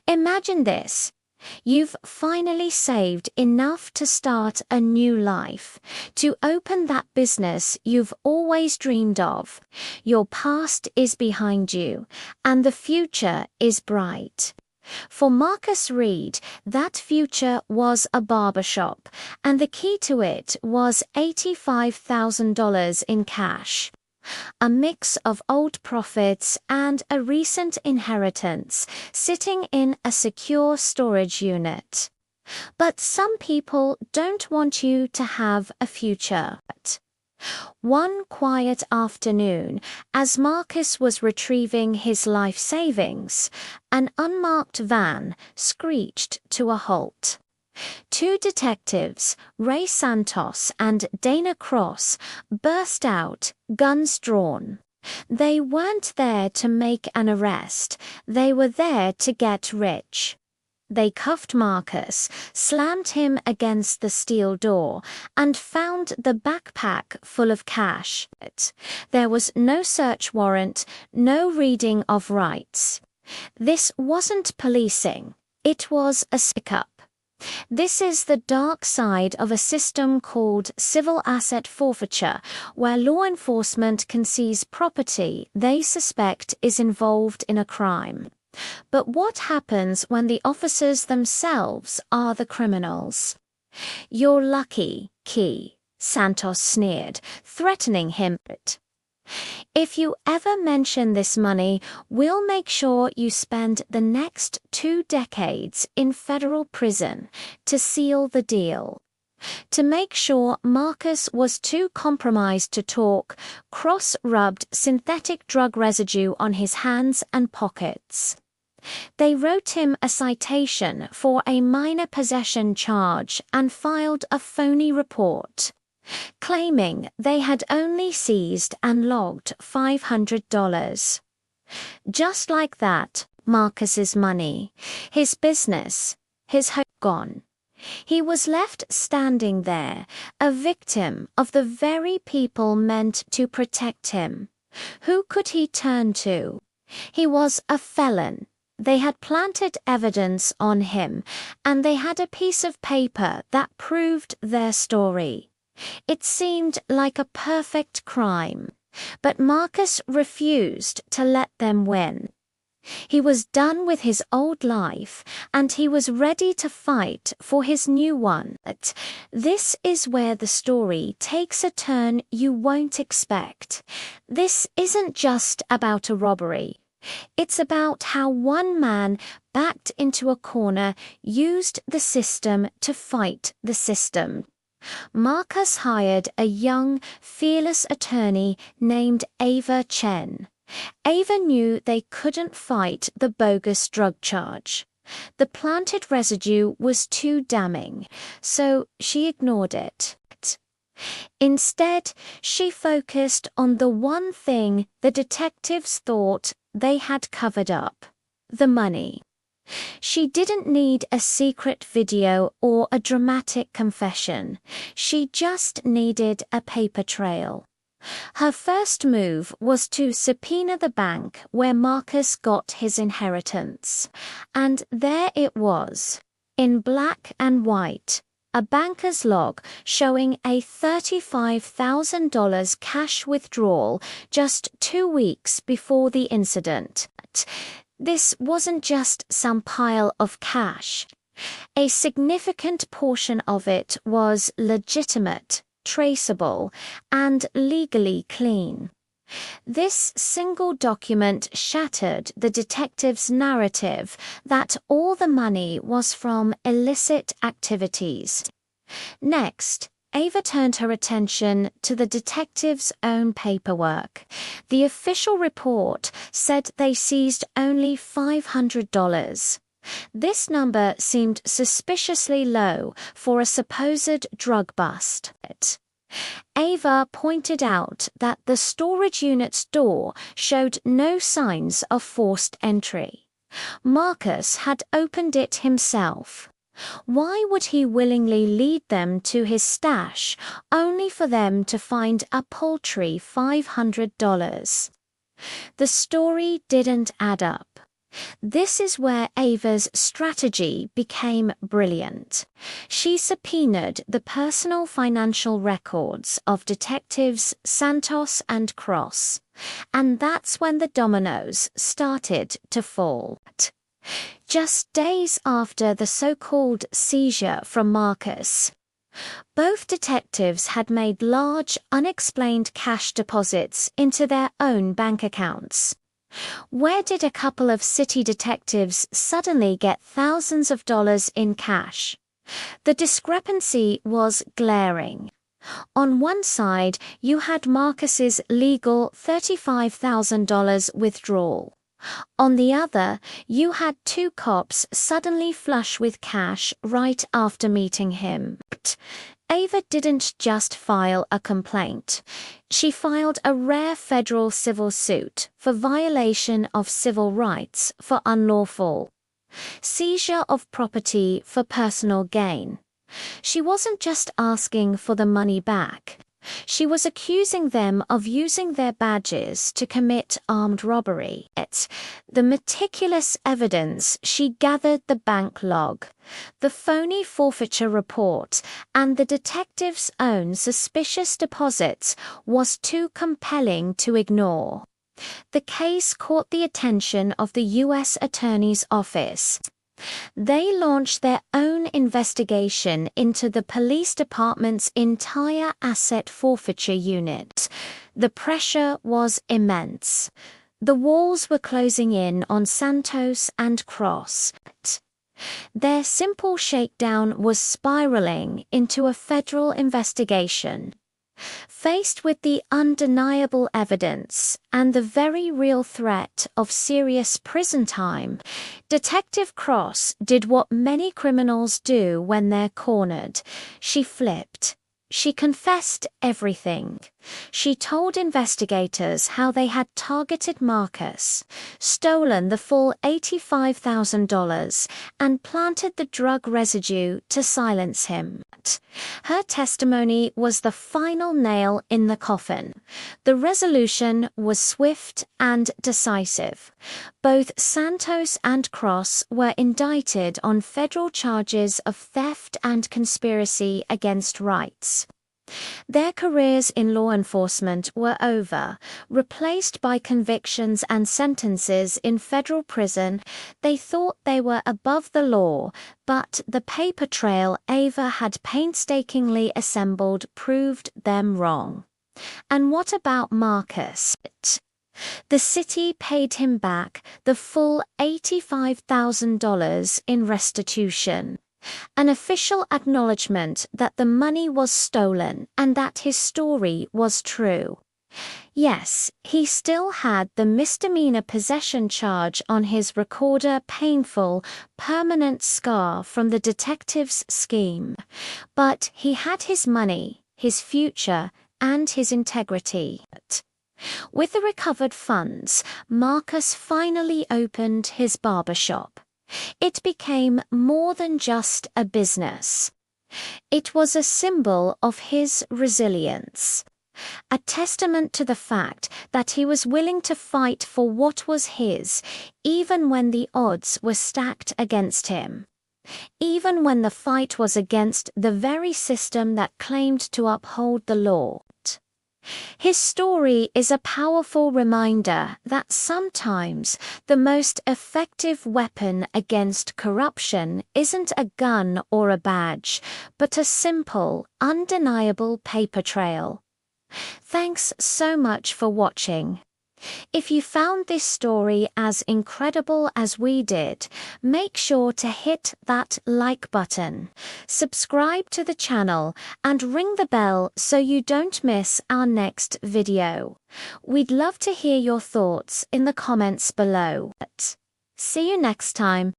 Imagine this. You've finally saved enough to start a new life, to open that business you've always dreamed of. Your past is behind you, and the future is bright. For Marcus Reed, that future was a barbershop, and the key to it was $85,000 in cash. A mix of old profits and a recent inheritance sitting in a secure storage unit. But some people don't want you to have a future. One quiet afternoon, as Marcus was retrieving his life savings, an unmarked van screeched to a halt. Two detectives, Ray Santos and Dana Cross, burst out, guns drawn. They weren't there to make an arrest, they were there to get rich. They cuffed Marcus, slammed him against the steel door, and found the backpack full of cash. There was no search warrant, no reading of rights. This wasn't policing, it was a stick-up. This is the dark side of a system called civil asset forfeiture, where law enforcement can seize property they suspect is involved in a crime. But what happens when the officers themselves are the criminals? "You're lucky, Key," Santos sneered, threatening him. "If you ever mention this money, we'll make sure you spend the next 2 decades in federal prison to seal the deal." To make sure Marcus was too compromised to talk, Cross rubbed synthetic drug residue on his hands and pockets. They wrote him a citation for a minor possession charge and filed a phony report, claiming they had only seized and logged $500. Just like that, Marcus's money, his business, his home gone. He was left standing there, a victim of the very people meant to protect him. Who could he turn to? He was a felon. They had planted evidence on him, and they had a piece of paper that proved their story. It seemed like a perfect crime, but Marcus refused to let them win. He was done with his old life, and he was ready to fight for his new one. This is where the story takes a turn you won't expect. This isn't just about a robbery. It's about how one man, backed into a corner, used the system to fight the system. Marcus hired a young, fearless attorney named Ava Chen. Ava knew they couldn't fight the bogus drug charge. The planted residue was too damning, so she ignored it. Instead, she focused on the one thing the detectives thought they had covered up: the money. She didn't need a secret video or a dramatic confession. She just needed a paper trail. Her first move was to subpoena the bank where Marcus got his inheritance. And there it was, in black and white, a banker's log showing a $35,000 cash withdrawal just 2 weeks before the incident. This wasn't just some pile of cash. A significant portion of it was legitimate, traceable, and legally clean. This single document shattered the detective's narrative that all the money was from illicit activities. Next, Ava turned her attention to the detective's own paperwork. The official report said they seized only $500. This number seemed suspiciously low for a supposed drug bust. Ava pointed out that the storage unit's door showed no signs of forced entry. Marcus had opened it himself. Why would he willingly lead them to his stash, only for them to find a paltry $500? The story didn't add up. This is where Ava's strategy became brilliant. She subpoenaed the personal financial records of Detectives Santos and Cross, and that's when the dominoes started to fall. Just days after the so-called seizure from Marcus, both detectives had made large, unexplained cash deposits into their own bank accounts. Where did a couple of city detectives suddenly get thousands of dollars in cash? The discrepancy was glaring. On one side, you had Marcus's legal $35,000 withdrawal. On the other, you had two cops suddenly flush with cash right after meeting him. Ava didn't just file a complaint. She filed a rare federal civil suit for violation of civil rights for unlawful seizure of property for personal gain. She wasn't just asking for the money back. She was accusing them of using their badges to commit armed robbery. The meticulous evidence she gathered, the bank log, the phony forfeiture report, and the detective's own suspicious deposits was too compelling to ignore. The case caught the attention of the U.S. Attorney's Office. They launched their own investigation into the police department's entire asset forfeiture unit. The pressure was immense. The walls were closing in on Santos and Cross. Their simple shakedown was spiraling into a federal investigation. Faced with the undeniable evidence and the very real threat of serious prison time, Detective Cross did what many criminals do when they're cornered. She flipped. She confessed everything. She told investigators how they had targeted Marcus, stolen the full $85,000, and planted the drug residue to silence him. Her testimony was the final nail in the coffin. The resolution was swift and decisive. Both Santos and Cross were indicted on federal charges of theft and conspiracy against rights. Their careers in law enforcement were over, replaced by convictions and sentences in federal prison. They thought they were above the law, but the paper trail Ava had painstakingly assembled proved them wrong. And what about Marcus? The city paid him back the full $85,000 in restitution. An official acknowledgement that the money was stolen and that his story was true. Yes, he still had the misdemeanor possession charge on his record, a painful, permanent scar from the detective's scheme. But he had his money, his future, and his integrity. With the recovered funds, Marcus finally opened his barbershop. It became more than just a business. It was a symbol of his resilience, a testament to the fact that he was willing to fight for what was his, even when the odds were stacked against him, even when the fight was against the very system that claimed to uphold the law. His story is a powerful reminder that sometimes the most effective weapon against corruption isn't a gun or a badge, but a simple, undeniable paper trail. Thanks so much for watching. If you found this story as incredible as we did, make sure to hit that like button, subscribe to the channel, and ring the bell so you don't miss our next video. We'd love to hear your thoughts in the comments below. See you next time.